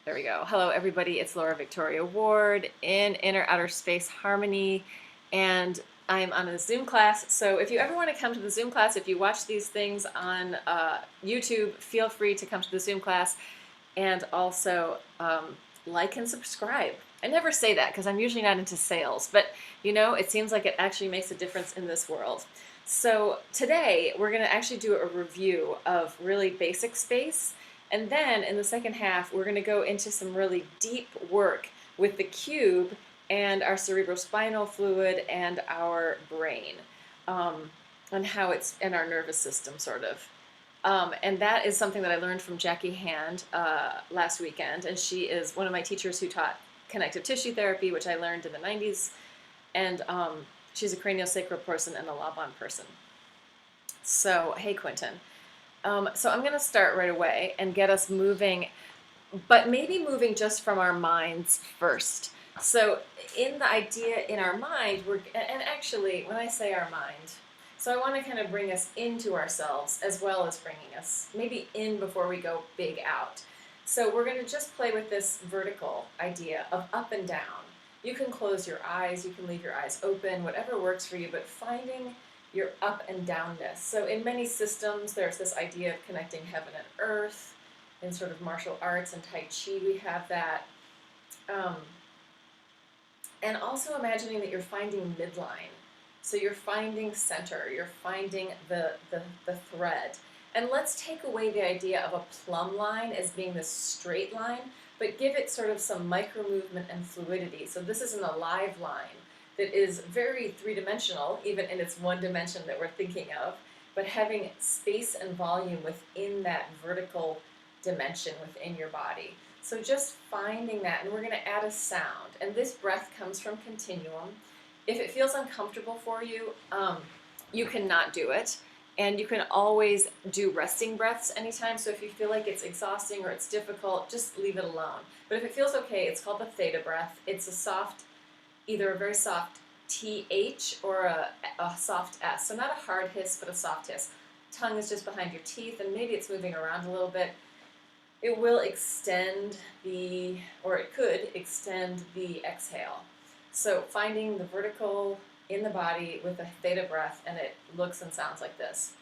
There we go. Hello, everybody. It's Laura Victoria Ward in Inner Outer Space Harmony, and I'm on a Zoom class. So if you ever want to come to the Zoom class, if you watch these things on YouTube, feel free to come to the Zoom class, and also like and subscribe. I never say that because I'm usually not into sales, but it seems like it actually makes a difference in this world. So today we're going to actually do a review of really basic space. And then in the second half, we're going to go into some really deep work with the cube and our cerebrospinal fluid and our brain, and how it's in our nervous system, sort of. And that is something that I learned from Jackie Hand last weekend. And she is one of my teachers who taught connective tissue therapy, which I learned in the 90s. And she's a craniosacral person and a Laban person. So, hey, Quentin. So I'm going to start right away and get us moving, but maybe moving just from our minds first. So in the idea in our mind, and actually when I say our mind, so I want to kind of bring us into ourselves as well as bringing us maybe in before we go big out. So we're going to just play with this vertical idea of up and down. You can close your eyes, you can leave your eyes open, whatever works for you, but finding your up and downness. So in many systems, there's this idea of connecting heaven and earth. In sort of martial arts and Tai Chi, we have that. And also imagining that you're finding midline. So you're finding center, you're finding the thread. And let's take away the idea of a plumb line as being this straight line, but give it sort of some micro movement and fluidity. So this is an alive line that is very three-dimensional, even in its one dimension that we're thinking of, but having space and volume within that vertical dimension within your body. So just finding that, and we're going to add a sound. And this breath comes from Continuum. If it feels uncomfortable for you, you cannot do it. And you can always do resting breaths anytime. So if you feel like it's exhausting or it's difficult, just leave it alone. But if it feels okay, it's called the Theta Breath. It's a soft, either a very soft TH or a soft S. So not a hard hiss, but a soft hiss. Tongue is just behind your teeth, and maybe it's moving around a little bit. It will extend or it could extend the exhale. So finding the vertical in the body with a Theta breath, and it looks and sounds like this.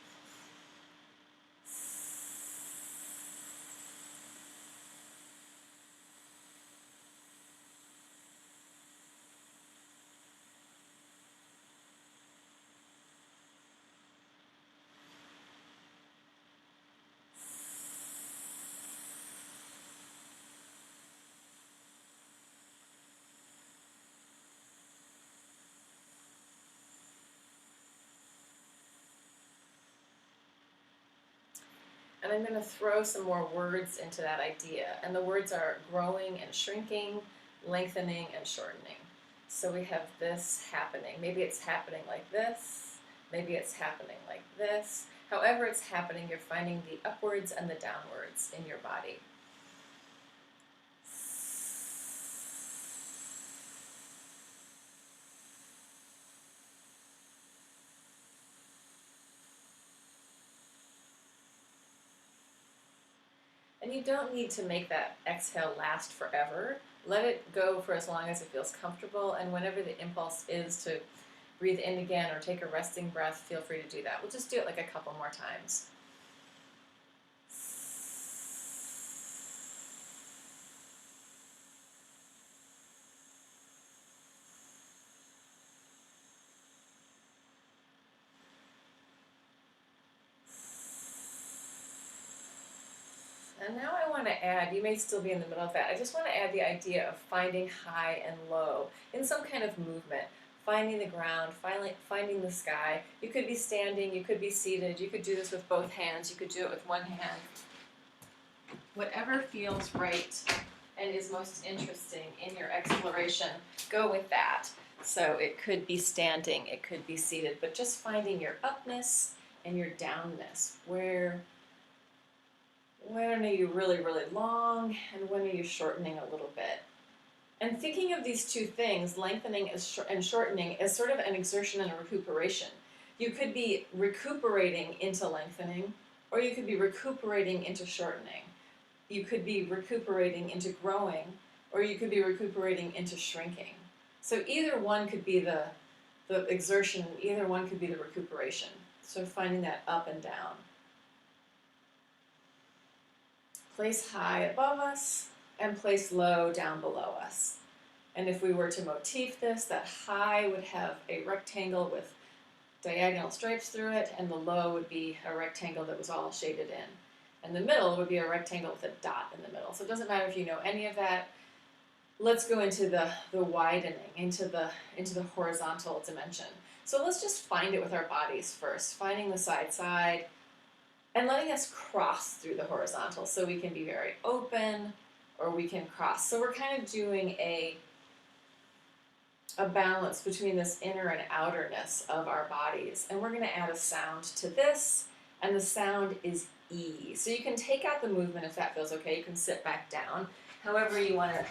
And I'm going to throw some more words into that idea. And the words are growing and shrinking, lengthening and shortening. So we have this happening. Maybe it's happening like this. Maybe it's happening like this. However it's happening, you're finding the upwards and the downwards in your body. And you don't need to make that exhale last forever. Let it go for as long as it feels comfortable, and whenever the impulse is to breathe in again or take a resting breath, feel free to do that. We'll just do it like a couple more times. And now I want to add, you may still be in the middle of that, I just want to add the idea of finding high and low in some kind of movement. Finding the ground, finding the sky. You could be standing, you could be seated, you could do this with both hands, you could do it with one hand. Whatever feels right and is most interesting in your exploration, go with that. So it could be standing, it could be seated, but just finding your upness and your downness. When are you really, really long, and when are you shortening a little bit? And thinking of these two things, lengthening and shortening, as sort of an exertion and a recuperation. You could be recuperating into lengthening, or you could be recuperating into shortening. you could be recuperating into growing, or you could be recuperating into shrinking. So either one could be the exertion, either one could be the recuperation. So finding that up and down. Place high above us and place low down below us. And if we were to motif this, that high would have a rectangle with diagonal stripes through it, and the low would be a rectangle that was all shaded in. And the middle would be a rectangle with a dot in the middle. So it doesn't matter if you know any of that. Let's go into the widening, into the horizontal dimension. So let's just find it with our bodies first, finding the side, and letting us cross through the horizontal. So we can be very open, or we can cross. So we're kind of doing a balance between this inner and outerness of our bodies. And we're going to add a sound to this, and the sound is E. So you can take out the movement if that feels okay. You can sit back down. However you want to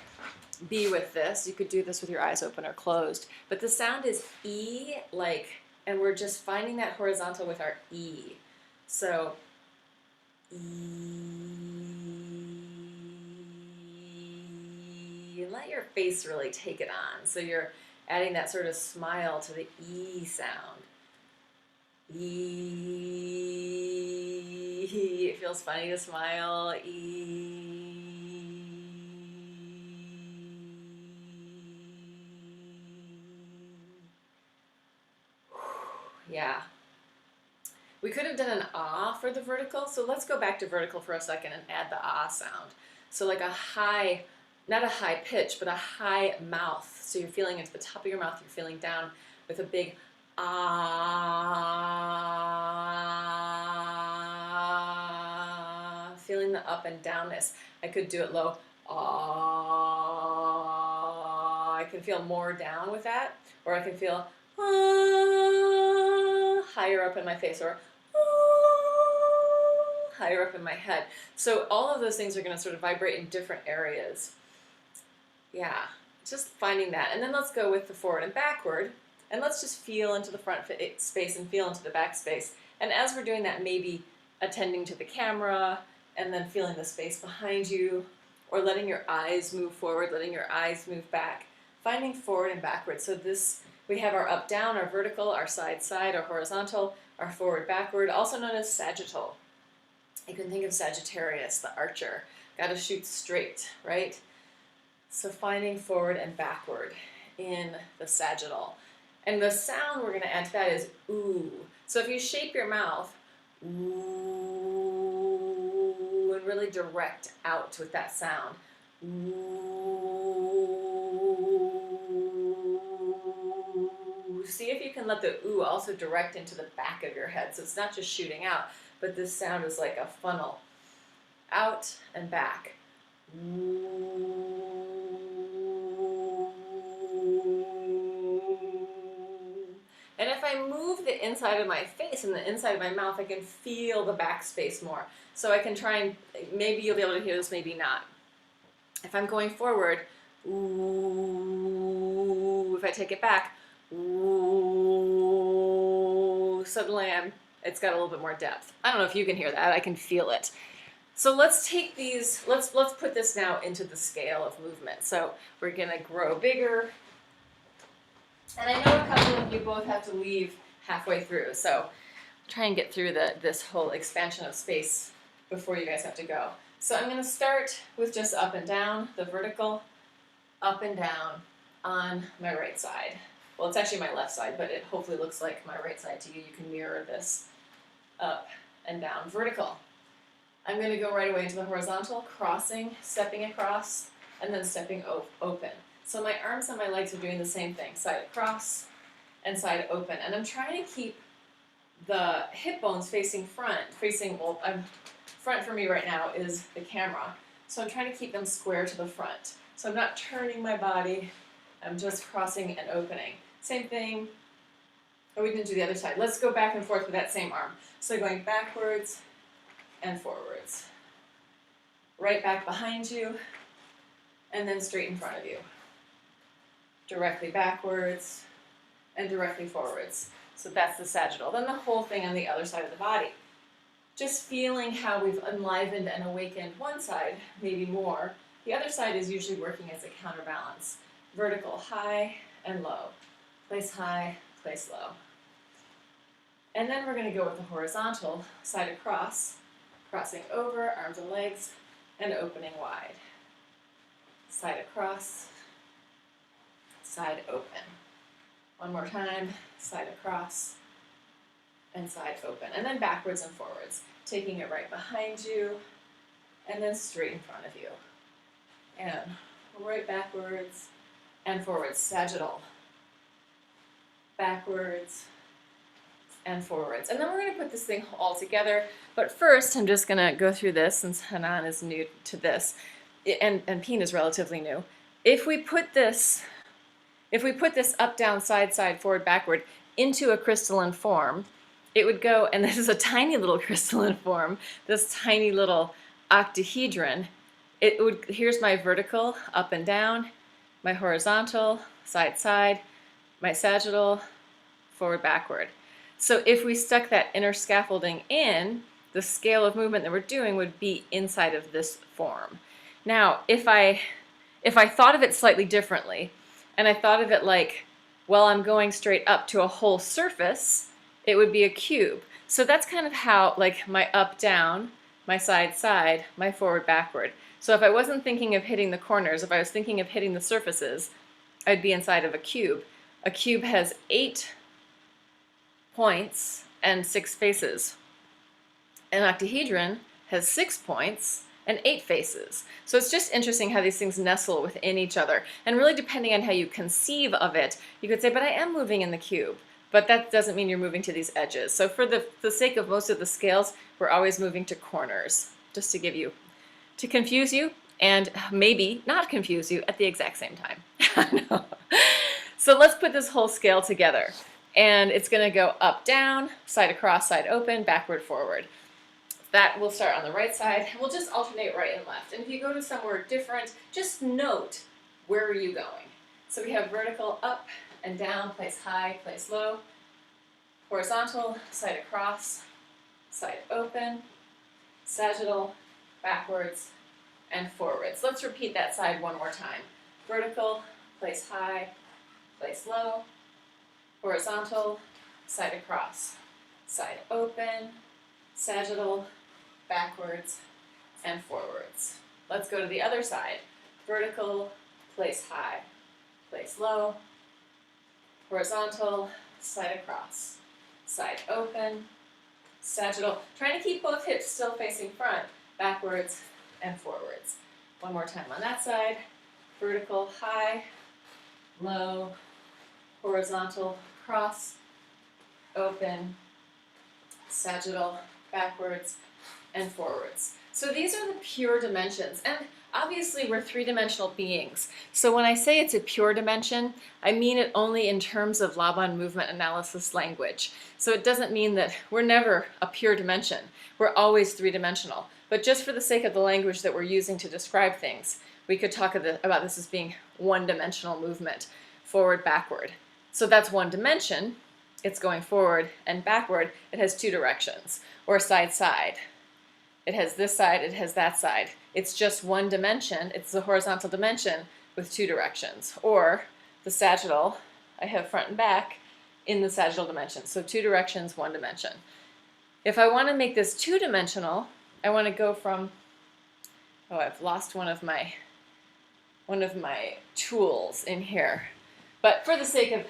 be with this. You could do this with your eyes open or closed. But the sound is E, and we're just finding that horizontal with our E. So E. And let your face really take it on. So you're adding that sort of smile to the E sound. E. It feels funny to smile. E. Yeah. We could have done an ah for the vertical, so let's go back to vertical for a second and add the ah sound. So like a high, not a high pitch, but a high mouth. So you're feeling into the top of your mouth, you're feeling down with a big ah, feeling the up and downness. I could do it low, ah. I can feel more down with that, or I can feel ah, higher up in my face, or ah, higher up in my head. So all of those things are going to sort of vibrate in different areas. Yeah, just finding that. And then let's go with the forward and backward. And let's just feel into the front space and feel into the back space. And as we're doing that, maybe attending to the camera and then feeling the space behind you, or letting your eyes move forward, letting your eyes move back, finding forward and backward. So this, we have our up, down, our vertical, our side, our horizontal, our forward, backward, also known as sagittal. You can think of Sagittarius, the archer. Got to shoot straight, right? So finding forward and backward in the sagittal. And the sound we're going to add to that is ooh. So if you shape your mouth, ooh, and really direct out with that sound. Ooh. See if you can let the ooh also direct into the back of your head. So it's not just shooting out, but this sound is like a funnel. Out and back. Ooh. And if I move the inside of my face and the inside of my mouth, I can feel the back space more. So I can try and, maybe you'll be able to hear this, maybe not. If I'm going forward, ooh, if I take it back, ooh, suddenly it's got a little bit more depth. I don't know if you can hear that, I can feel it. So let's take these, let's put this now into the scale of movement. So we're gonna grow bigger. And I know a couple of you both have to leave halfway through, so try and get through this whole expansion of space before you guys have to go. So I'm going to start with just up and down, the vertical, up and down on my right side. Well, it's actually my left side, but it hopefully looks like my right side to you. You can mirror this up and down, vertical. I'm going to go right away into the horizontal, crossing, stepping across, and then stepping open. So my arms and my legs are doing the same thing, side across and side open. And I'm trying to keep the hip bones facing front, front for me right now is the camera. So I'm trying to keep them square to the front. So I'm not turning my body, I'm just crossing and opening. Same thing, oh, we didn't do the other side. Let's go back and forth with that same arm. So going backwards and forwards. Right back behind you, and then straight in front of you. Directly backwards and directly forwards. So that's the sagittal. Then the whole thing on the other side of the body. just feeling how we've enlivened and awakened one side, maybe more. The other side is usually working as a counterbalance. Vertical, high and low. Place high, place low. And then we're going to go with the horizontal, side across, crossing over, arms and legs, and opening wide. Side across, side open. One more time, side across, and side open. And then backwards and forwards, taking it right behind you, and then straight in front of you. And right backwards and forwards, sagittal. Backwards and forwards. And then we're going to put this thing all together. But first, I'm just going to go through this since Hanan is new to this, and Peen is relatively new. If we put this up, down, side, side, forward, backward into a crystalline form, it would go, and this is a tiny little crystalline form, this tiny little octahedron. It would, here's my vertical, up and down, my horizontal, side, side, my sagittal, forward, backward. So if we stuck that inner scaffolding in, the scale of movement that we're doing would be inside of this form. Now, if I thought of it slightly differently, and I thought of it like, well, I'm going straight up to a whole surface, it would be a cube. So that's kind of how, like, my up, down, my side, side, my forward, backward. So if I wasn't thinking of hitting the corners, if I was thinking of hitting the surfaces, I'd be inside of a cube. A cube has 8 points and 6 faces. An octahedron has 6 points and 8 faces. So it's just interesting how these things nestle within each other. And really, depending on how you conceive of it, you could say, but I am moving in the cube. But that doesn't mean you're moving to these edges. So for the sake of most of the scales, we're always moving to corners, just to confuse you and maybe not confuse you at the exact same time. No. So let's put this whole scale together. And it's going to go up, down, side across, side open, backward, forward. That will start on the right side. We'll just alternate right and left. And if you go to somewhere different, just note, where are you going? So we have vertical, up and down, place high, place low. Horizontal, side across, side open. Sagittal, backwards, and forwards. Let's repeat that side one more time. Vertical, place high, place low. Horizontal, side across, side open. Sagittal, backwards, and forwards. Let's go to the other side. Vertical, place high, place low. Horizontal, side across, side open. Sagittal, trying to keep both hips still facing front, backwards and forwards. One more time on that side. Vertical, high, low. Horizontal, cross, open. Sagittal, backwards and forwards. So these are the pure dimensions, and obviously we're three-dimensional beings. So when I say it's a pure dimension, I mean it only in terms of Laban movement analysis language. So it doesn't mean that we're never a pure dimension. We're always three-dimensional. But just for the sake of the language that we're using to describe things, we could talk about this as being one-dimensional movement, forward, backward. So that's one dimension. It's going forward and backward. It has 2 directions, or side, side. It has this side, it has that side. It's just one dimension. It's the horizontal dimension with 2 directions. Or the sagittal, I have front and back in the sagittal dimension. So 2 directions, 1 dimension. If I want to make this 2-dimensional, I want to go from, I've lost one of my tools in here. But for the sake of,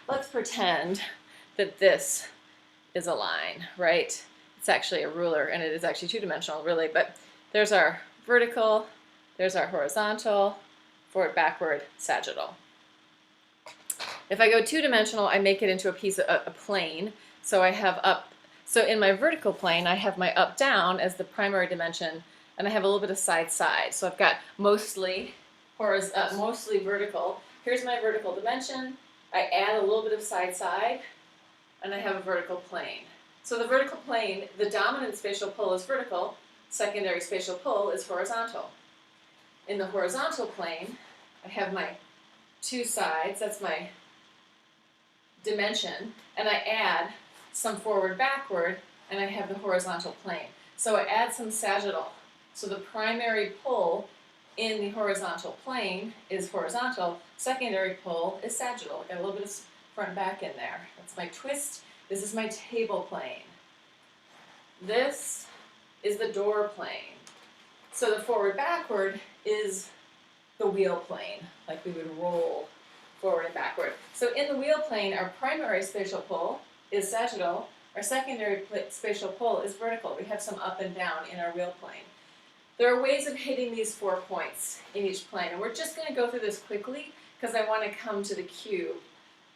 let's pretend that this is a line, right? It's actually a ruler, and it is actually 2-dimensional, really. But there's our vertical, there's our horizontal, forward, backward, sagittal. If I go 2-dimensional, I make it into a plane. So I have so in my vertical plane, I have my up, down as the primary dimension, and I have a little bit of side, side. So I've got mostly vertical. Here's my vertical dimension. I add a little bit of side, side, and I have a vertical plane. So the vertical plane, the dominant spatial pull is vertical, secondary spatial pull is horizontal. In the horizontal plane, I have my 2 sides, that's my dimension, and I add some forward, backward, and I have the horizontal plane. So I add some sagittal. So the primary pull in the horizontal plane is horizontal, secondary pull is sagittal. Got a little bit of front and back in there. That's my twist. This is my table plane. This is the door plane. So the forward backward is the wheel plane, like we would roll forward and backward. So in the wheel plane, our primary spatial pull is sagittal. Our secondary spatial pull is vertical. We have some up and down in our wheel plane. There are ways of hitting these 4 points in each plane, and we're just going to go through this quickly because I want to come to the cube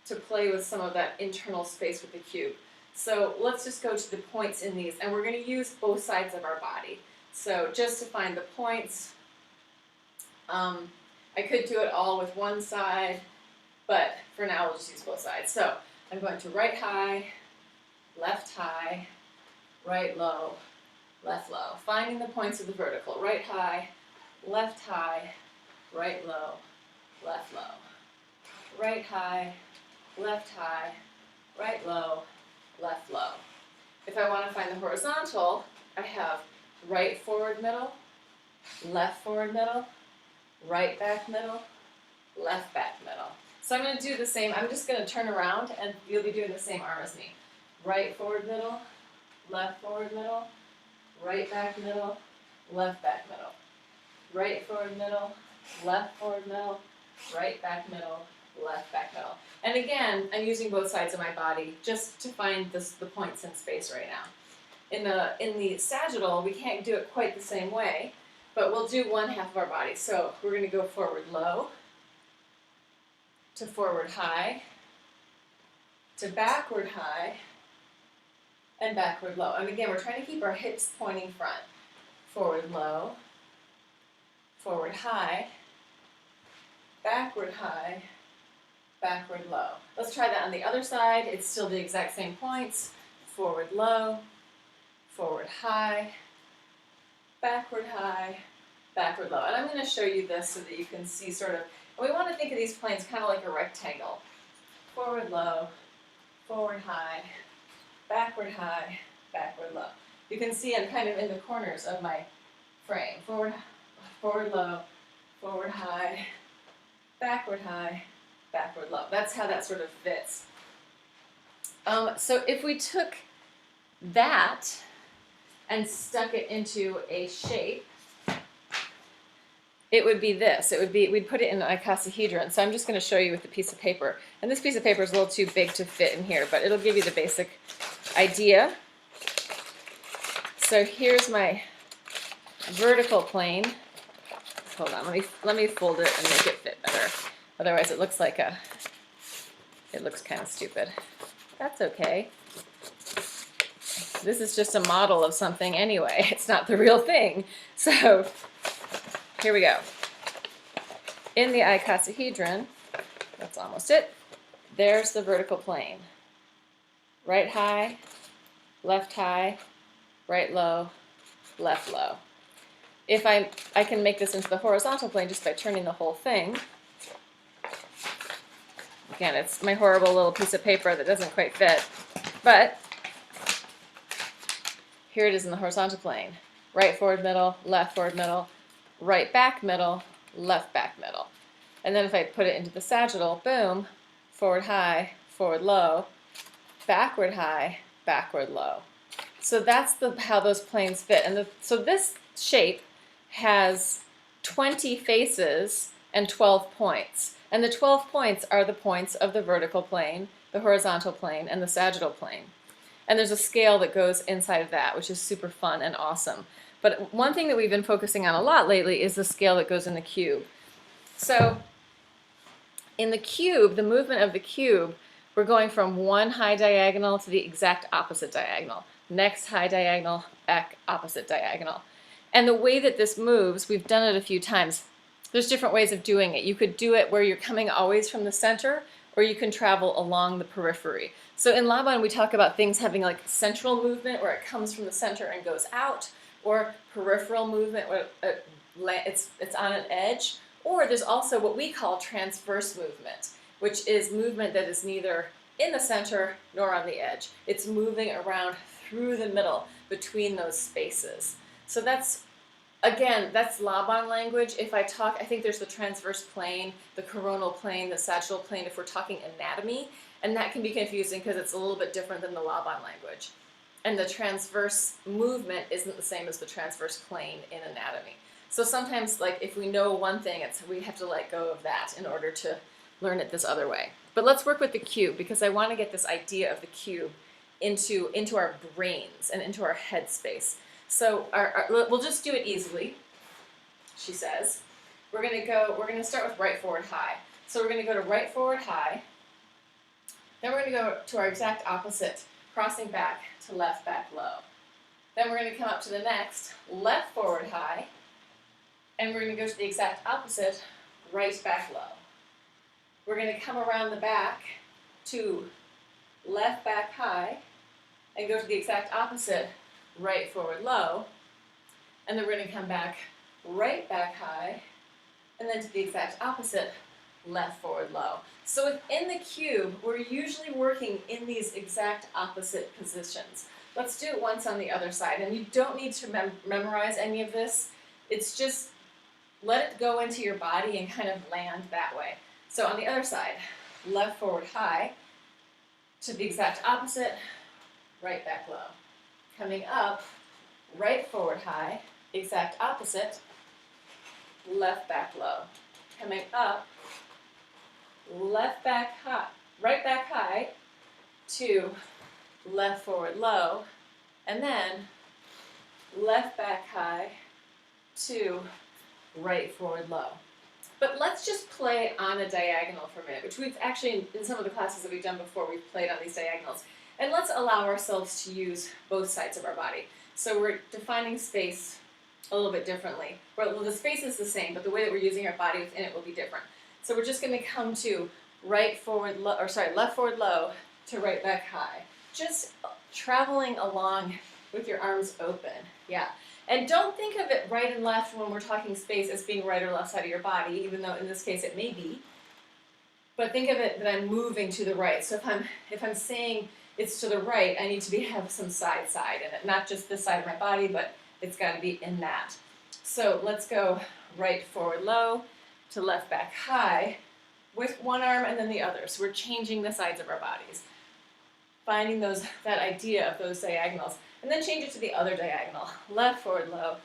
to play with some of that internal space with the cube. So let's just go to the points in these, and we're going to use both sides of our body. So just to find the points, I could do it all with one side, but for now we'll just use both sides. So I'm going to right high, right low, left low. Finding the points of the vertical. Right high, right low, left low. Right high, right low, left low. If I want to find the horizontal, I have right forward middle, left forward middle, right back middle, left back middle. So I'm going to do the same. I'm just going to turn around and you'll be doing the same arm as me. Right forward middle, left forward middle, right back middle, left back middle. Right forward middle, left forward middle, right back middle, left back middle. And again, I'm using both sides of my body just to find the points in space right now. In the sagittal, we can't do it quite the same way, but we'll do one half of our body. So we're going to go forward low, to forward high, to backward high, and backward low. And again, we're trying to keep our hips pointing front. Forward low, forward high, backward low. Let's try that on the other side. It's still the exact same points. Forward low, forward high, backward low. And I'm going to show you this so that you can see sort of, we want to think of these planes kind of like a rectangle. Forward low, forward high, backward low. You can see I'm kind of in the corners of my frame. Forward low, forward high, backward low. That's how that sort of fits. So if we took that and stuck it into a shape, it would be this. It would be, we'd put it in an icosahedron. So I'm just going to show you with a piece of paper. And this piece of paper is a little too big to fit in here, but it'll give you the basic idea. So here's my vertical plane. Hold on, let me fold it and make it fit better. Otherwise it looks like it looks kind of stupid. That's okay. This is just a model of something anyway. It's not the real thing. So here we go. In the icosahedron, that's almost it, there's the vertical plane. Right high, right low, left low. If I can make this into the horizontal plane just by turning the whole thing. Again, it's my horrible little piece of paper that doesn't quite fit, but here it is in the horizontal plane. Right forward middle, left forward middle, right back middle, left back middle. And then if I put it into the sagittal, boom, forward high, forward low, backward high, backward low. So that's how those planes fit. And so this shape has 20 faces and 12 points. And the 12 points are the points of the vertical plane, the horizontal plane, and the sagittal plane. And there's a scale that goes inside of that, which is super fun and awesome. But one thing that we've been focusing on a lot lately is the scale that goes in the cube. So in the cube, the movement of the cube, we're going from one high diagonal to the exact opposite diagonal. Next high diagonal, back opposite diagonal. And the way that this moves, we've done it a few times. There's different ways of doing it. You could do it where you're coming always from the center, or you can travel along the periphery. So in Laban, we talk about things having like central movement where it comes from the center and goes out, or peripheral movement where it's on an edge, or there's also what we call transverse movement, which is movement that is neither in the center nor on the edge. It's moving around through the middle. between those spaces. So that's, again, that's Laban language. If I talk, I think there's the transverse plane, the coronal plane, the sagittal plane, if we're talking anatomy, and that can be confusing because it's a little bit different than the Laban language. And the transverse movement isn't the same as the transverse plane in anatomy. So sometimes, like, if we know one thing, we have to let go of that in order to learn it this other way. But let's work with the cube, because I want to get this idea of the cube into our brains and into our head space. So we'll just do it easily, she says. We're going to start with right forward high. So we're going to go to right forward high. Then we're going to go to our exact opposite, crossing back to left back low. Then we're going to come up to the next, left forward high. And we're going to go to the exact opposite, right back low. We're going to come around the back to left back high and go to the exact opposite, right forward low. And then we're going to come back right back high and then to the exact opposite, left forward low. So within the cube, we're usually working in these exact opposite positions. Let's do it once on the other side. And you don't need to memorize any of this. It's just let it go into your body and kind of land that way. So on the other side, left forward high, to the exact opposite, right back low. Coming up, right forward high, exact opposite, left back low. Coming up, left back high, right back high, to left forward low, and then left back high to right forward low. But let's just play on a diagonal for a minute, which we've actually, in some of the classes that we've done before, we've played on these diagonals. And let's allow ourselves to use both sides of our body. So we're defining space a little bit differently. Well, the space is the same, but the way that we're using our body within it will be different. So we're just going to come to left forward low to right back high. Just traveling along with your arms open. Yeah. And don't think of it right and left when we're talking space as being right or left side of your body, even though in this case it may be. But think of it that I'm moving to the right. So if I'm saying it's to the right, I need to have some side in it. Not just this side of my body, but it's got to be in that. So let's go right forward low to left back high with one arm and then the other. So we're changing the sides of our bodies. Finding that idea of those diagonals. And then change it to the other diagonal. Left forward low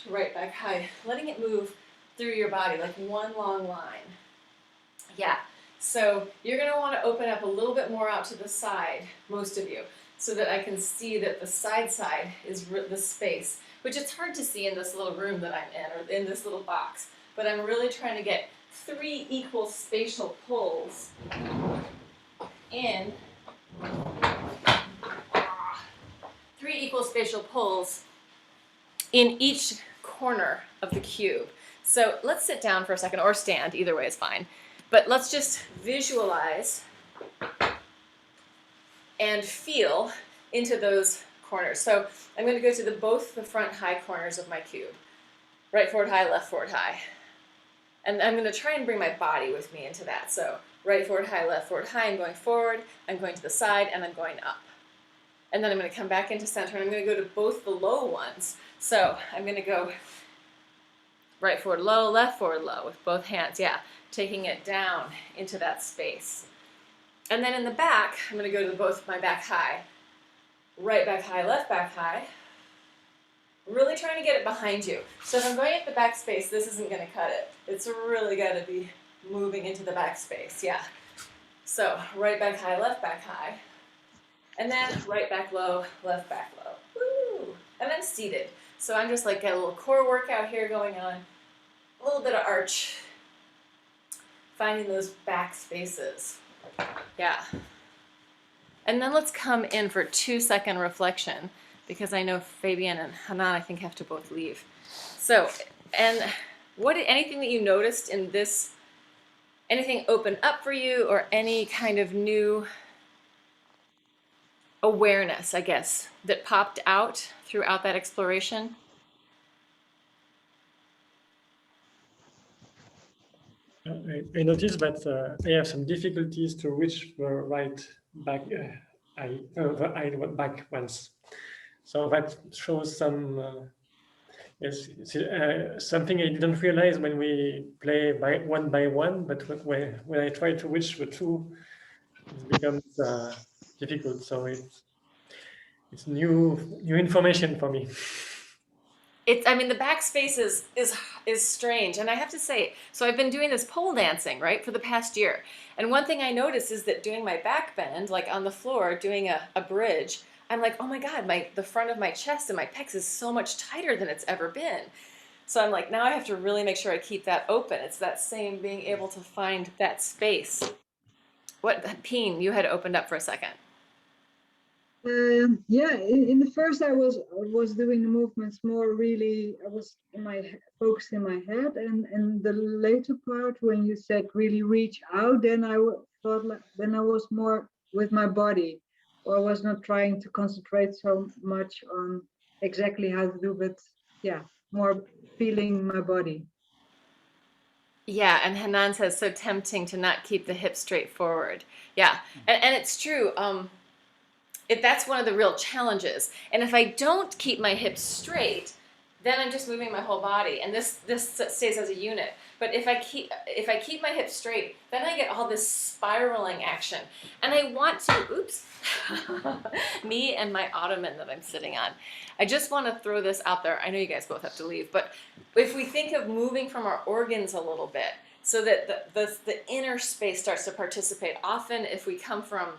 to right back high. Letting it move through your body like one long line. Yeah. So you're going to want to open up a little bit more out to the side, most of you, so that I can see that the side is the space, which it's hard to see in this little room that I'm in, or in this little box. But I'm really trying to get 3 equal spatial pulls in. 3 equal spatial pulls in each corner of the cube. So let's sit down for a second, or stand, either way is fine. But let's just visualize and feel into those corners. So I'm going to go to both the front high corners of my cube. Right forward high, left forward high. And I'm going to try and bring my body with me into that. So right forward high, left forward high, I'm going forward, I'm going to the side, and I'm going up. And then I'm going to come back into center, and I'm going to go to both the low ones. So I'm going to go right forward low, left forward low with both hands, yeah, taking it down into that space. And then in the back, I'm going to go to both my back high, right back high, left back high. Really trying to get it behind you. So if I'm going at the back space, this isn't going to cut it. It's really got to be moving into the back space, yeah. So right back high, left back high. And then right back low, left back low. Woo! And I'm seated. So I'm just like got a little core workout here going on. A little bit of arch. Finding those back spaces. Yeah. And then let's come in for 2-second reflection, because I know Fabian and Hanan, I think, have to both leave. So, and anything that you noticed in this, anything open up for you, or any kind of new awareness, I guess, that popped out throughout that exploration? I noticed that I have some difficulties to reach the right back, the back once. So that shows some yes, something I didn't realize when we play by one, but when I try to reach the two, it becomes difficult. So it's new information for me. I mean, the backspace is strange, and I have to say, so I've been doing this pole dancing, right, for the past year, and one thing I noticed is that doing my back bend, like on the floor, doing a bridge, I'm like, oh my God, the front of my chest and my pecs is so much tighter than it's ever been. So I'm like, now I have to really make sure I keep that open. It's that same being able to find that space. What, Peen, you had opened up for a second. Yeah, in the first I was doing the movements more really. I was focused in my head, and the later part when you said really reach out, then thought like then I was more with my body, or I was not trying to concentrate so much on exactly how to do, but yeah, more feeling my body. Yeah, and Hanan says, so tempting to not keep the hips straight forward. Yeah, and it's true. That's one of the real challenges. And if I don't keep my hips straight, then I'm just moving my whole body, and this stays as a unit. But if I keep my hips straight, then I get all this spiraling action, and I want to. Oops, me and my ottoman that I'm sitting on. I just want to throw this out there. I know you guys both have to leave, but if we think of moving from our organs a little bit, so that the inner space starts to participate. Often, if we come from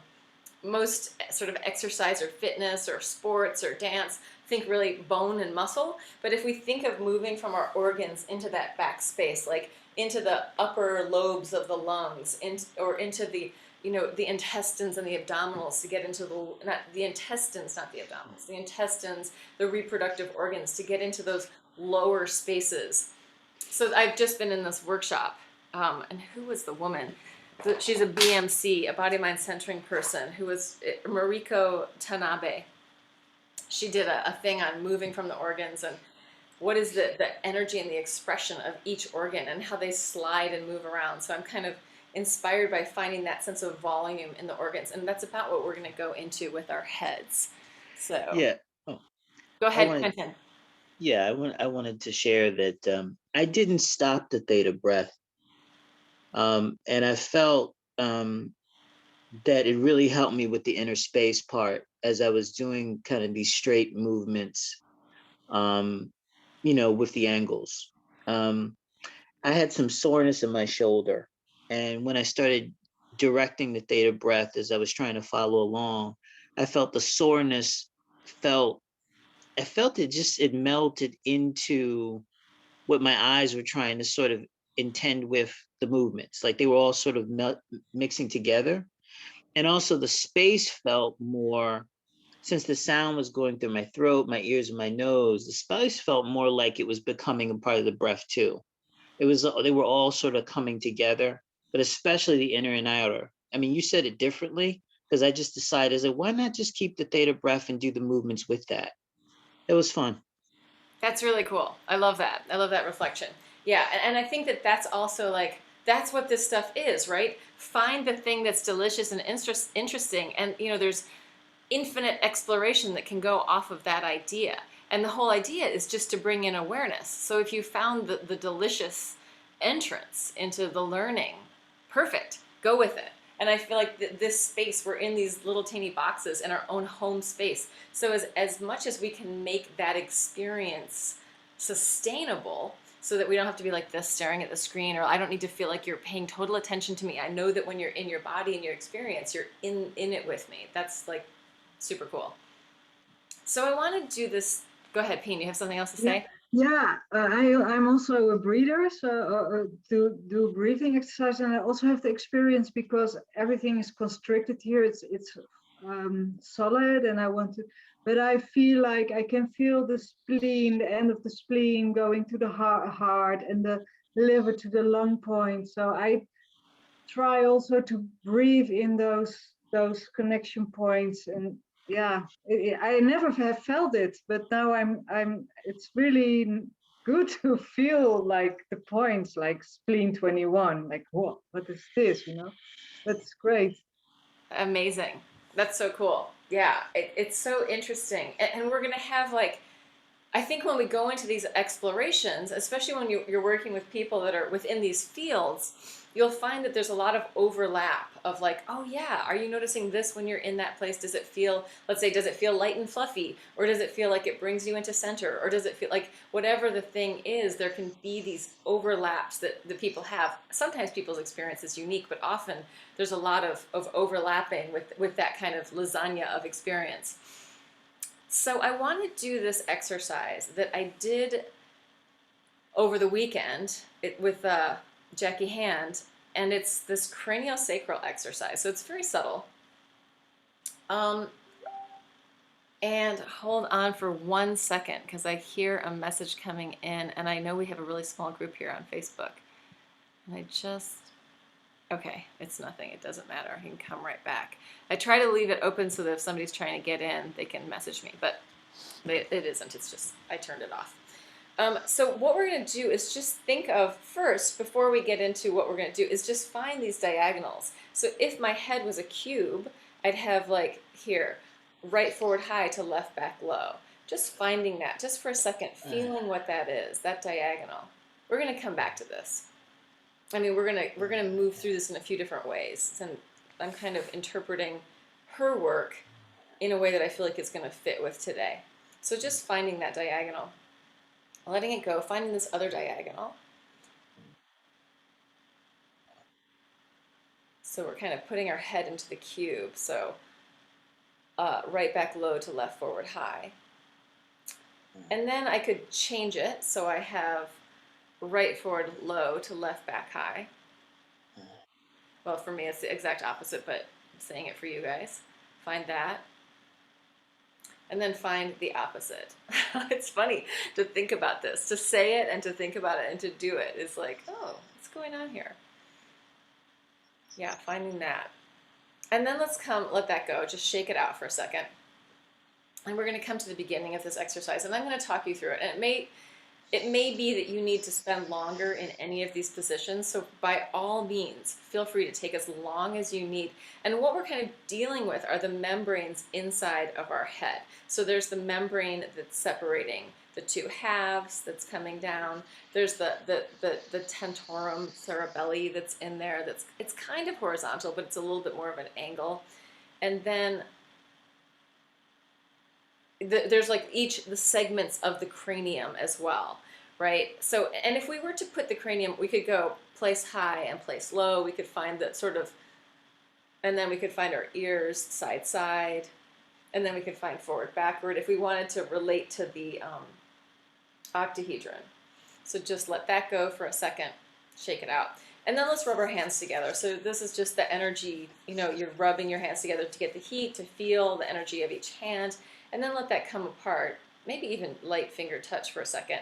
most sort of exercise or fitness or sports or dance, think really bone and muscle. But if we think of moving from our organs into that back space, like into the upper lobes of the lungs, or into the the intestines and the abdominals, to get into not the intestines, not the abdominals, the intestines, the reproductive organs, to get into those lower spaces. So I've just been in this workshop, and who was the woman? She's a BMC, a body mind centering person, who was Mariko Tanabe. She did a thing on moving from the organs and what is the energy and the expression of each organ and how they slide and move around. So I'm kind of inspired by finding that sense of volume in the organs, and that's about what we're going to go into with our heads. So Yeah. Oh, go ahead, wanted, Quentin. yeah, I wanted to share that I didn't stop the theta breath. And I felt that it really helped me with the inner space part as I was doing kind of these straight movements, with the angles. I had some soreness in my shoulder. And when I started directing the theta breath as I was trying to follow along, I felt the soreness I felt it melted into what my eyes were trying to sort of intend with the movements. Like they were all sort of mixing together. And also the space felt more, since the sound was going through my throat, my ears, and my nose, the space felt more like it was becoming a part of the breath too. They were all sort of coming together, but especially the inner and outer. I mean, you said it differently because I just decided, why not just keep the theta breath and do the movements with that? It was fun. That's really cool. I love that. I love that reflection. Yeah, and I think that's also like that's what this stuff is, right? Find the thing that's delicious and interesting, and there's infinite exploration that can go off of that idea. And the whole idea is just to bring in awareness. So if you found the delicious entrance into the learning, perfect, go with it. And I feel like this space, we're in these little teeny boxes in our own home space. So as much as we can make that experience sustainable, so that we don't have to be like this staring at the screen, or I don't need to feel like you're paying total attention to me. I know that when you're in your body and your experience, you're in it with me. That's like super cool. So I want to do this. Go ahead, Peen. You have something else to say? Yeah, I'm also a breather, so to do breathing exercise, and I also have the experience because everything is constricted here. It's solid, and I want to, but I feel like I can feel the spleen, the end of the spleen going to the heart, and the liver to the lung point. So I try also to breathe in those connection points, and yeah, I never have felt it, but now it's really good to feel like the points, like spleen 21, like what is this, that's great. Amazing. That's so cool. Yeah, it's so interesting. And we're going to have like, I think when we go into these explorations, especially when you're working with people that are within these fields, you'll find that there's a lot of overlap of like, oh yeah, are you noticing this when you're in that place? Does it feel, let's say, does it feel light and fluffy? Or does it feel like it brings you into center? Or does it feel like whatever the thing is, there can be these overlaps that the people have. Sometimes people's experience is unique, but often there's a lot of overlapping with that kind of lasagna of experience. So I want to do this exercise that I did over the weekend with Jackie Hand, and it's this craniosacral exercise. So it's very subtle. And hold on for 1 second because I hear a message coming in, and I know we have a really small group here on Facebook. And okay, it's nothing. It doesn't matter. I can come right back. I try to leave it open so that if somebody's trying to get in, they can message me, but it isn't. It's just, I turned it off. So what we're going to do is just think of first, before we get into what we're going to do, is just find these diagonals. So if my head was a cube, I'd have like here, right forward high to left back low. Just finding that, just for a second, feeling what that is, that diagonal. We're going to come back to this. I mean, we're gonna move through this in a few different ways, and I'm kind of interpreting her work in a way that I feel like it's going to fit with today. So just finding that diagonal, letting it go, finding this other diagonal. So we're kind of putting our head into the cube. So right back low to left forward high. And then I could change it. So I have right forward low to left back high. Well, for me, it's the exact opposite, but I'm saying it for you guys. Find that. And then find the opposite. It's funny to think about this, to say it and to think about it and to do it. It's like, oh, what's going on here? Yeah, finding that. And then let's let that go. Just shake it out for a second. And we're going to come to the beginning of this exercise, and I'm going to talk you through it. And it may be that you need to spend longer in any of these positions, so by all means, feel free to take as long as you need. And what we're kind of dealing with are the membranes inside of our head. So there's the membrane that's separating the two halves that's coming down. There's the tentorum cerebelli that's in there. It's kind of horizontal, but it's a little bit more of an angle. And then there's like the segments of the cranium as well, right? So, and if we were to put the cranium, we could go place high and place low. We could find that sort of, and then we could find our ears side side, and then we could find forward backward if we wanted to relate to the octahedron. So just let that go for a second, shake it out. And then let's rub our hands together. So this is just the energy, you're rubbing your hands together to get the heat, to feel the energy of each hand. And then let that come apart, maybe even light finger touch for a second,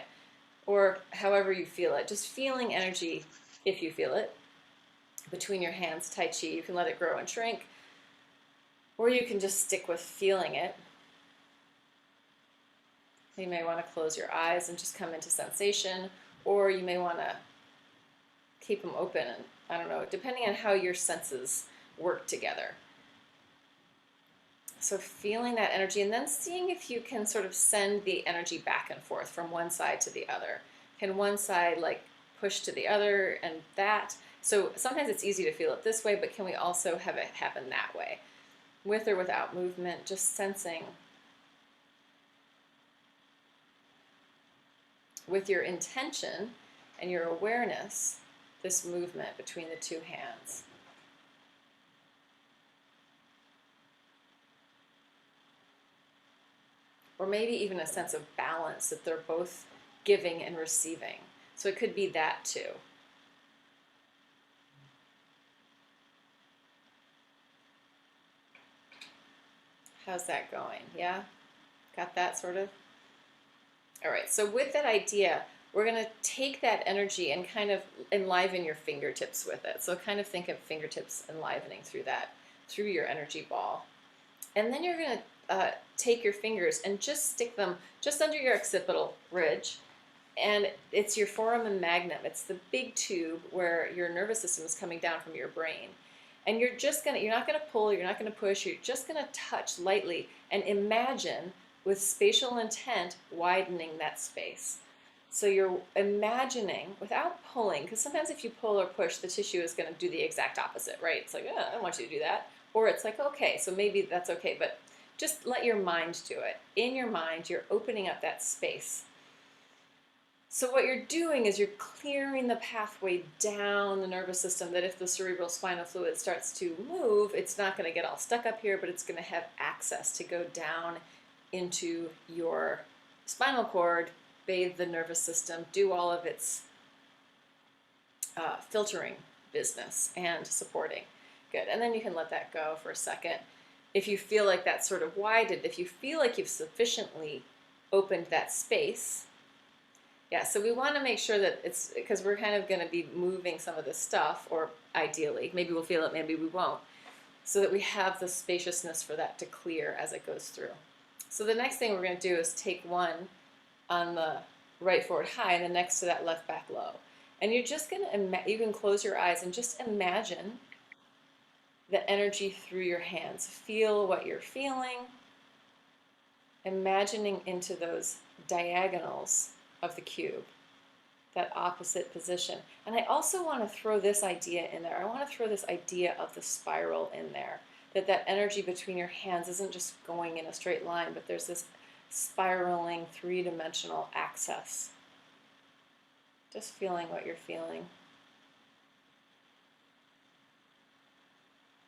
or however you feel it. Just feeling energy, if you feel it, between your hands, Tai Chi. You can let it grow and shrink, or you can just stick with feeling it. You may want to close your eyes and just come into sensation, or you may want to keep them open, and I don't know, depending on how your senses work together. So feeling that energy, and then seeing if you can sort of send the energy back and forth from one side to the other. Can one side like push to the other and that? So sometimes it's easy to feel it this way, but can we also have it happen that way? With or without movement, just sensing with your intention and your awareness, this movement between the two hands. Or maybe even a sense of balance, that they're both giving and receiving. So it could be that too. How's that going? Yeah? Got that sort of? All right, so with that idea, we're going to take that energy and kind of enliven your fingertips with it. So kind of think of fingertips enlivening through your energy ball. And then you're going to take your fingers and just stick them just under your occipital ridge, and it's your foramen magnum. It's the big tube where your nervous system is coming down from your brain. And you're not gonna pull, you're not gonna push, you're just gonna touch lightly and imagine with spatial intent widening that space. So you're imagining without pulling, because sometimes if you pull or push, the tissue is gonna do the exact opposite, right? It's like, oh, I don't want you to do that. Or it's like, okay, so maybe that's okay, but just let your mind do it. In your mind, you're opening up that space. So what you're doing is you're clearing the pathway down the nervous system, that if the cerebral spinal fluid starts to move, it's not going to get all stuck up here, but it's going to have access to go down into your spinal cord, bathe the nervous system, do all of its filtering business and supporting. Good. And then you can let that go for a second. If you feel like that's sort of widened, if you feel like you've sufficiently opened that space, yeah, so we want to make sure that it's, because we're kind of going to be moving some of this stuff, or ideally, maybe we'll feel it, maybe we won't, so that we have the spaciousness for that to clear as it goes through. So the next thing we're going to do is take one on the right forward high and the next to that left back low. And you're just going to, you can close your eyes and just imagine the energy through your hands. Feel what you're feeling, imagining into those diagonals of the cube, that opposite position. And I also want to throw this idea in there. I want to throw this idea of the spiral in there, that energy between your hands isn't just going in a straight line, but there's this spiraling three-dimensional access. Just feeling what you're feeling.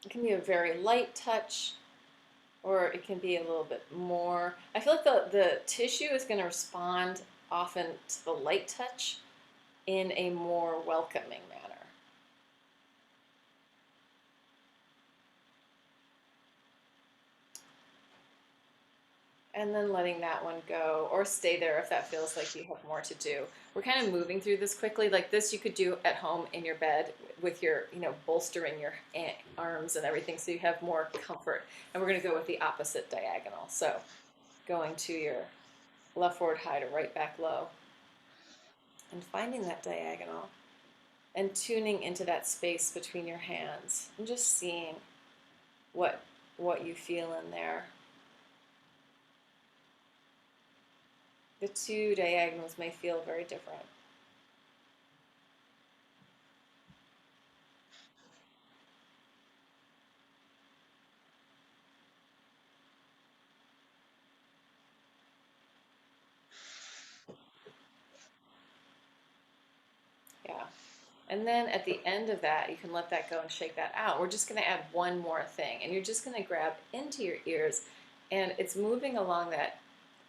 It can be a very light touch, or it can be a little bit more. I feel like the tissue is going to respond often to the light touch in a more welcoming manner. And then letting that one go, or stay there if that feels like you have more to do. We're kind of moving through this quickly. Like this you could do at home in your bed with your, bolstering your arms and everything, so you have more comfort. And we're going to go with the opposite diagonal. So going to your left forward high to right back low, and finding that diagonal and tuning into that space between your hands and just seeing what you feel in there. The two diagonals may feel very different. Yeah. And then at the end of that, you can let that go and shake that out. We're just going to add one more thing, and you're just going to grab into your ears, and it's moving along that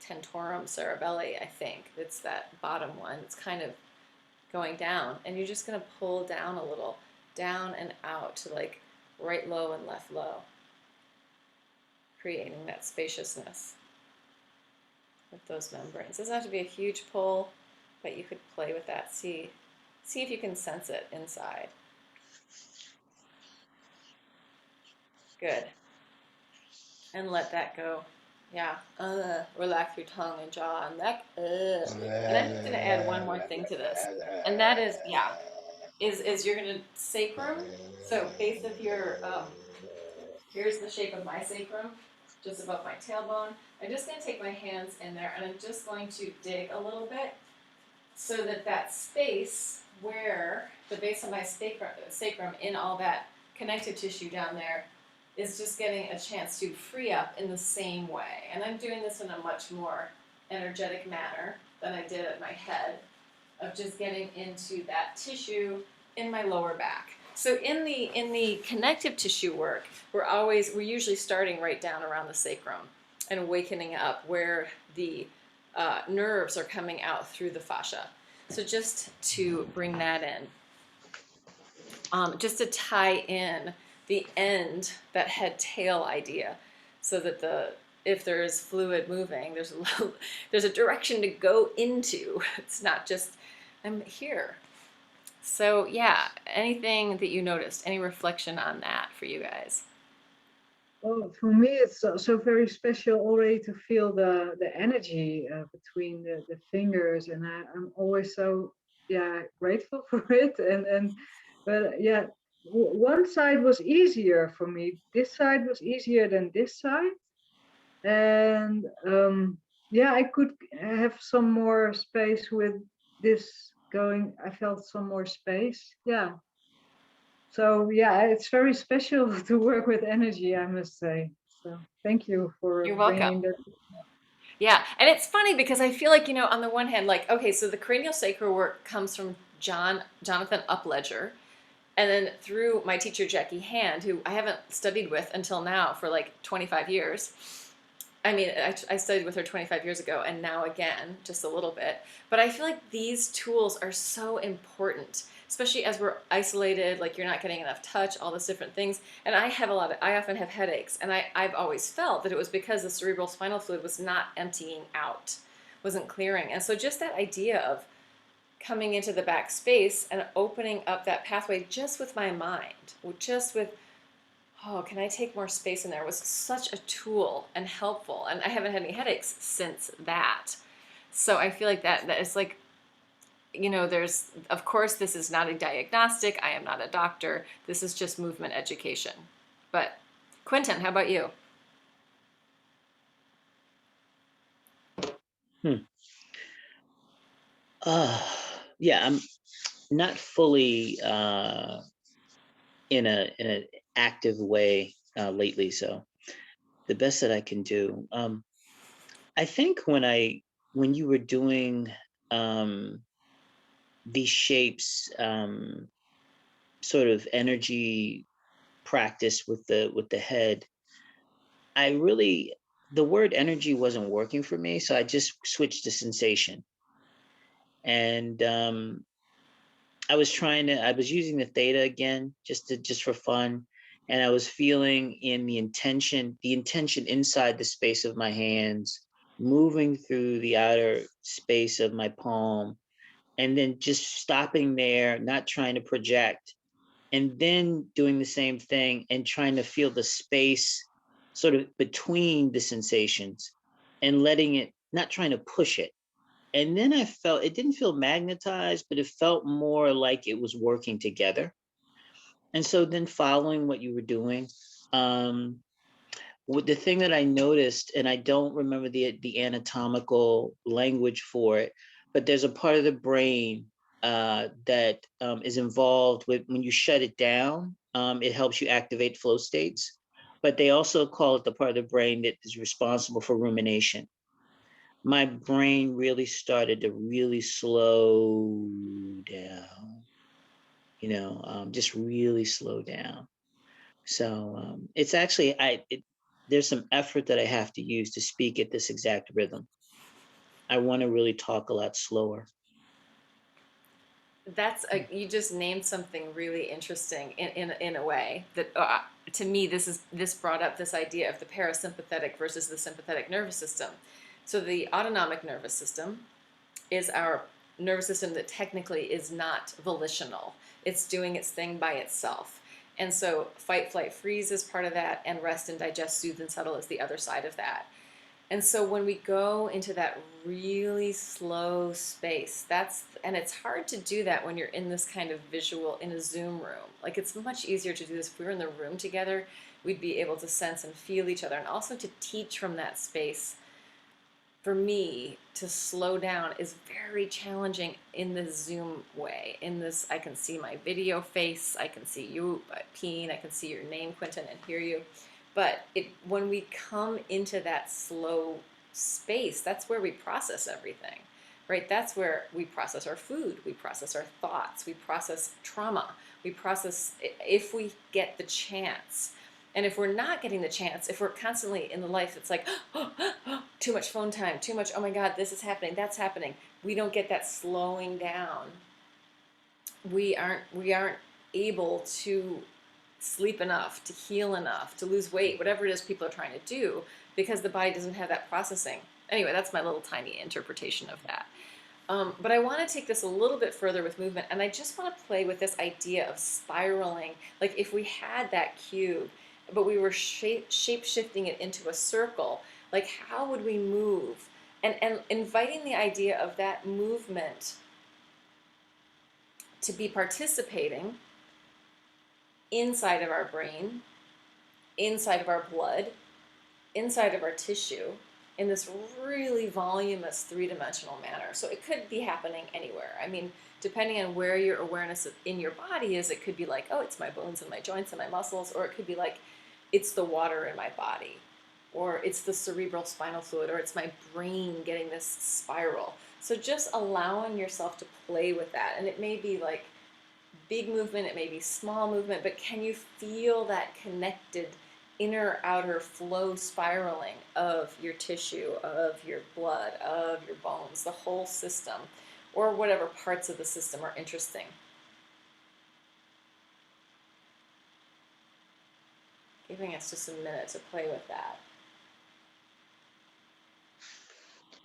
tentorum cerebelli, I think. It's that bottom one. It's kind of going down, and you're just going to pull down a little, down and out to like right low and left low, creating that spaciousness with those membranes. It doesn't have to be a huge pull, but you could play with that. See if you can sense it inside. Good. And let that go. Yeah. Relax your tongue and jaw and neck. And I'm just going to add one more thing to this. And that is, is you're going to sacrum. So base of your, here's the shape of my sacrum, just above my tailbone. I'm just going to take my hands in there, and I'm just going to dig a little bit so that space where the base of my sacrum in all that connective tissue down there is just getting a chance to free up in the same way. And I'm doing this in a much more energetic manner than I did at my head, of just getting into that tissue in my lower back. So in the connective tissue work, we're usually starting right down around the sacrum and awakening up where the nerves are coming out through the fascia. So just to bring that in, just to tie in the end, that head-tail idea, so that if there is fluid moving, there's a direction to go into. It's not just, I'm here. So yeah, anything that you noticed, any reflection on that for you guys? Well, for me, it's also very special already to feel the energy between the fingers, and I'm always so grateful for it. But yeah, one side was easier for me. This side was easier than this side. And yeah, I could have some more space with this going. I felt some more space. Yeah. So yeah, it's very special to work with energy, I must say. So thank you for You're bringing welcome. that. Yeah, and it's funny because I feel like, on the one hand, like, okay, so the craniosacral work comes from Jonathan Upledger, and then through my teacher Jackie Hand, who I haven't studied with until now for like 25 years. I mean, I studied with her 25 years ago, and now again, just a little bit. But I feel like these tools are so important, especially as we're isolated, like you're not getting enough touch, all those different things. And I often have headaches, and I've always felt that it was because the cerebral spinal fluid was not emptying out, wasn't clearing. And so just that idea of coming into the back space and opening up that pathway just with my mind, just with, oh, can I take more space in there, was such a tool and helpful. And I haven't had any headaches since that. So I feel like that is like, there's, of course, this is not a diagnostic. I am not a doctor. This is just movement education. But Quentin, how about you? Yeah, I'm not fully in an active way lately, so the best that I can do. I think when you were doing these shapes, sort of energy practice with the head, the word energy wasn't working for me, so I just switched to sensation. And I was using the theta again, just for fun. And I was feeling in the intention inside the space of my hands, moving through the outer space of my palm, and then just stopping there, not trying to project, and then doing the same thing and trying to feel the space sort of between the sensations and letting it, not trying to push it. And then I felt, it didn't feel magnetized, but it felt more like it was working together. And so then following what you were doing, the thing that I noticed, and I don't remember the anatomical language for it, but there's a part of the brain that is involved with when you shut it down, it helps you activate flow states. But they also call it the part of the brain that is responsible for rumination. My brain really started to really slow down, just really slow down. So it's actually, there's some effort that I have to use to speak at this exact rhythm. I want to really talk a lot slower. You just named something really interesting in a way that to me this brought up this idea of the parasympathetic versus the sympathetic nervous system. So the autonomic nervous system is our nervous system that technically is not volitional. It's doing its thing by itself. And so fight, flight, freeze is part of that, and rest and digest, soothe and settle is the other side of that. And so when we go into that really slow space, and it's hard to do that when you're in this kind of visual, in a Zoom room. Like, it's much easier to do this if we were in the room together. We'd be able to sense and feel each other, and also to teach from that space. For me, to slow down is very challenging in the Zoom way. In this, I can see my video face, I can see you, Peen, I can see your name, Quentin, and hear you. But when we come into that slow space, that's where we process everything, right? That's where we process our food, we process our thoughts, we process trauma, we process if we get the chance. And if we're not getting the chance, if we're constantly in the life, it's like, too much phone time, too much, oh my God, this is happening, that's happening. We don't get that slowing down. We aren't able to sleep enough, to heal enough, to lose weight, whatever it is people are trying to do, because the body doesn't have that processing. Anyway, that's my little tiny interpretation of that. But I want to take this a little bit further with movement, and I just want to play with this idea of spiraling. Like, if we had that cube, but we were shape-shifting it into a circle, like, how would we move? And inviting the idea of that movement to be participating inside of our brain, inside of our blood, inside of our tissue, in this really voluminous three-dimensional manner. So it could be happening anywhere. I mean, depending on where your awareness in your body is, it could be like, oh, it's my bones and my joints and my muscles, or it could be like, it's the water in my body, or it's the cerebral spinal fluid, or it's my brain getting this spiral. So just allowing yourself to play with that. And it may be like big movement, it may be small movement, but can you feel that connected inner outer flow spiraling of your tissue, of your blood, of your bones, the whole system, or whatever parts of the system are interesting. Giving us just a minute to play with that.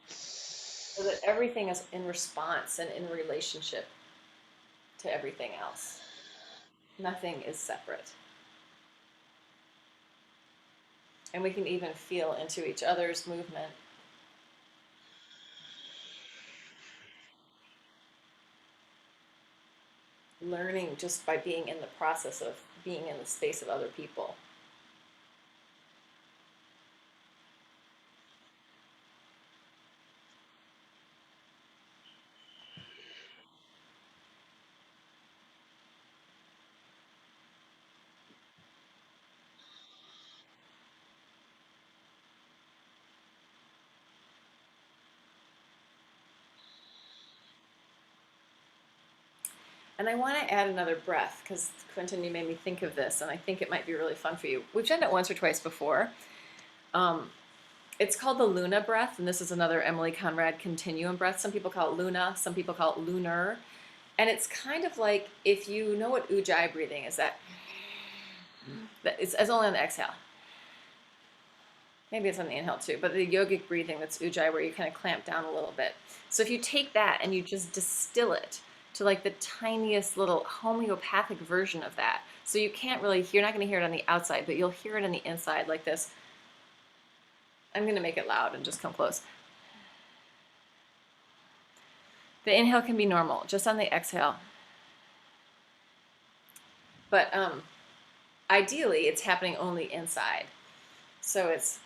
So that everything is in response and in relationship to everything else. Nothing is separate. And we can even feel into each other's movement. Learning just by being in the process of being in the space of other people. And I want to add another breath, because Quentin, you made me think of this, and I think it might be really fun for you. We've done it once or twice before. It's called the Luna breath, and this is another Emily Conrad continuum breath. Some people call it Luna, some people call it lunar. And it's kind of like, if you know what Ujjayi breathing is, that it's only on the exhale. Maybe it's on the inhale too, but the yogic breathing, that's Ujjayi, where you kind of clamp down a little bit. So if you take that and you just distill it to like the tiniest little homeopathic version of that. So you can't really, you're not going to hear it on the outside, but you'll hear it on the inside like this. I'm going to make it loud and just come close. The inhale can be normal, just on the exhale. But ideally, it's happening only inside. So it's,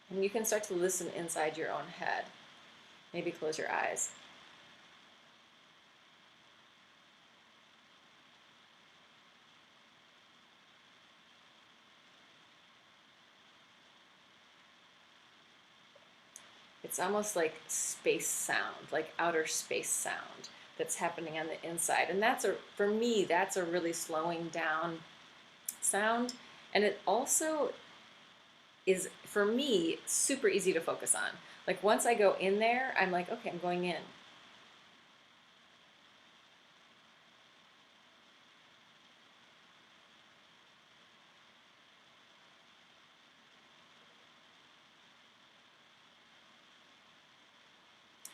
and you can start to listen inside your own head. Maybe close your eyes. It's almost like space sound, like outer space sound that's happening on the inside. And that's for me, that's a really slowing down sound. And it also is, for me, super easy to focus on. Like once I go in there, I'm like, okay, I'm going in.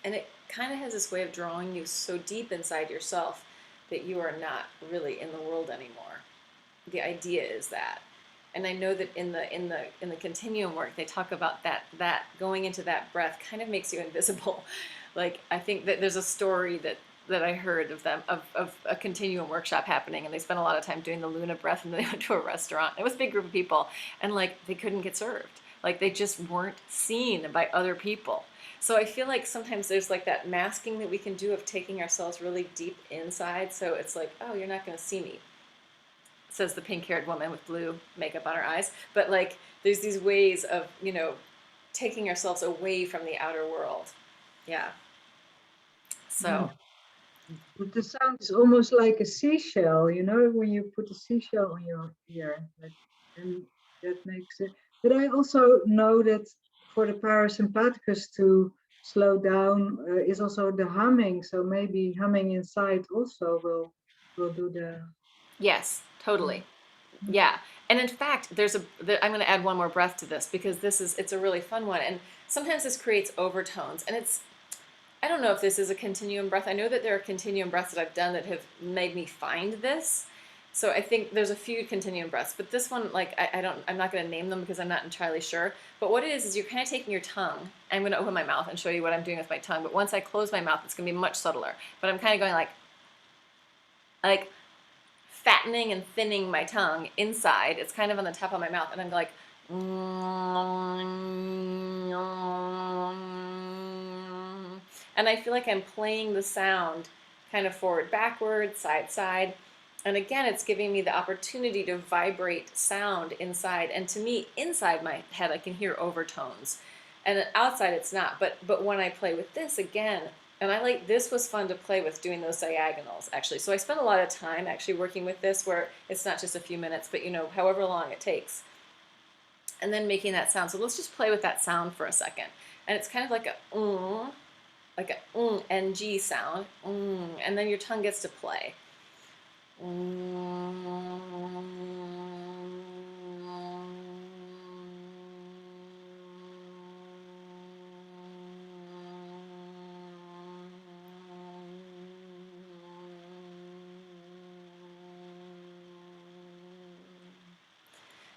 And it kind of has this way of drawing you so deep inside yourself that you are not really in the world anymore. The idea is that. And I know that in the continuum work, they talk about that going into that breath kind of makes you invisible. Like, I think that there's a story that I heard of them, of a continuum workshop happening, and they spent a lot of time doing the Luna breath, and they went to a restaurant. It was a big group of people, and like they couldn't get served. Like they just weren't seen by other people. So I feel like sometimes there's like that masking that we can do of taking ourselves really deep inside. So it's like, oh, you're not going to see me, says the pink-haired woman with blue makeup on her eyes. But like, there's these ways of, you know, taking ourselves away from the outer world. Yeah. So. But the sound is almost like a seashell, you know, when you put a seashell on your ear, and that makes it. But I also know that for the parasympathicus to slow down is also the humming. So maybe humming inside also will do the. Yes, totally. Yeah. And in fact, I'm going to add one more breath to this, because it's a really fun one. And sometimes this creates overtones, and I don't know if this is a continuum breath. I know that there are continuum breaths that I've done that have made me find this. So I think there's a few continuum breaths, but this one, like, I'm not going to name them because I'm not entirely sure. But what it is you're kind of taking your tongue. I'm going to open my mouth and show you what I'm doing with my tongue. But once I close my mouth, it's going to be much subtler. But I'm kind of going like, fattening and thinning my tongue inside. It's kind of on the top of my mouth, and I'm like, and I feel like I'm playing the sound kind of forward, backward, side, side. And again, it's giving me the opportunity to vibrate sound inside. And to me, inside my head, I can hear overtones. And outside, it's not. But when I play with this again, and this was fun to play with, doing those diagonals, actually. So I spent a lot of time actually working with this, where it's not just a few minutes, but however long it takes. And then making that sound. So let's just play with that sound for a second. And it's kind of like a NG sound, and then your tongue gets to play.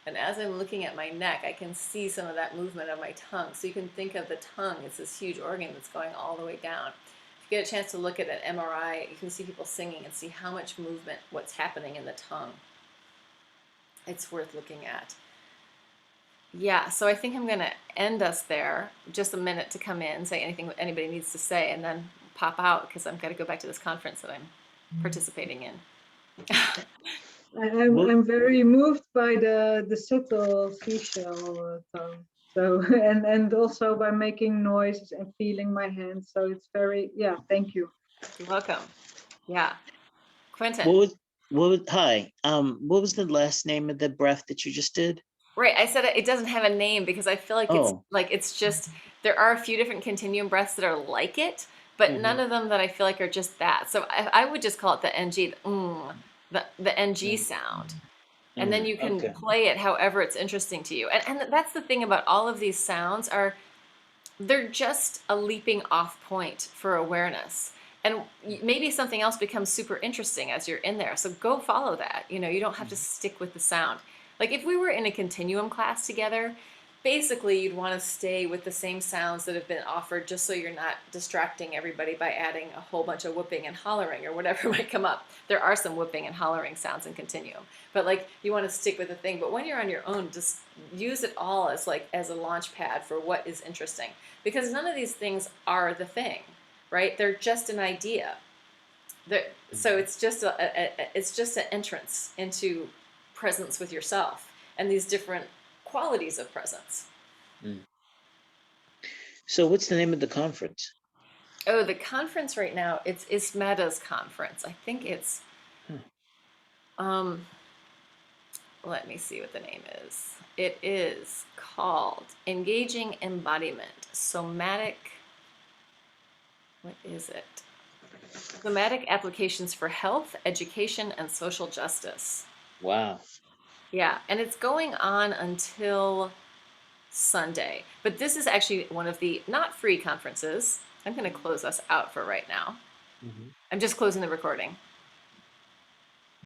And as I'm looking at my neck, I can see some of that movement of my tongue. So you can think of the tongue as this huge organ that's going all the way down. If you get a chance to look at an MRI, you can see people singing and see how much movement, what's happening in the tongue. It's worth looking at. Yeah, so I think I'm going to end us there. Just a minute to come in, say anything anybody needs to say, and then pop out, because I've got to go back to this conference that I'm participating in. I'm very moved by the subtle seashell tone. So and also by making noises and feeling my hands. So it's very, yeah, thank you. You're welcome. Yeah. Quentin. Hi. What was the last name of the breath that you just did? Right. I said it doesn't have a name because I feel like it's just, there are a few different continuum breaths that are like it, but none of them that I feel like are just that. So I would just call it the NG, the NG sound. And then you can play it however it's interesting to you. And that's the thing about all of these sounds, they're just a leaping off point for awareness. And maybe something else becomes super interesting as you're in there. So go follow that. You don't have to stick with the sound. Like if we were in a continuum class together, basically you'd want to stay with the same sounds that have been offered, just so you're not distracting everybody by adding a whole bunch of whooping and hollering or whatever might come up. There are some whooping and hollering sounds in continuum, but like you want to stick with the thing. But when you're on your own, just use it all as a launch pad for what is interesting, because none of these things are the thing, right? They're just an idea. So it's just an entrance into presence with yourself and these different qualities of presence. So what's the name of the conference? Oh, the conference right now, it's Ismeta's conference. I think it's let me see what the name is. It is called Engaging Embodiment, Somatic. What is it? Somatic Applications for Health, Education, and Social Justice. Wow. Yeah, and it's going on until Sunday. But this is actually one of the not free conferences. I'm going to close us out for right now. I'm just closing the recording.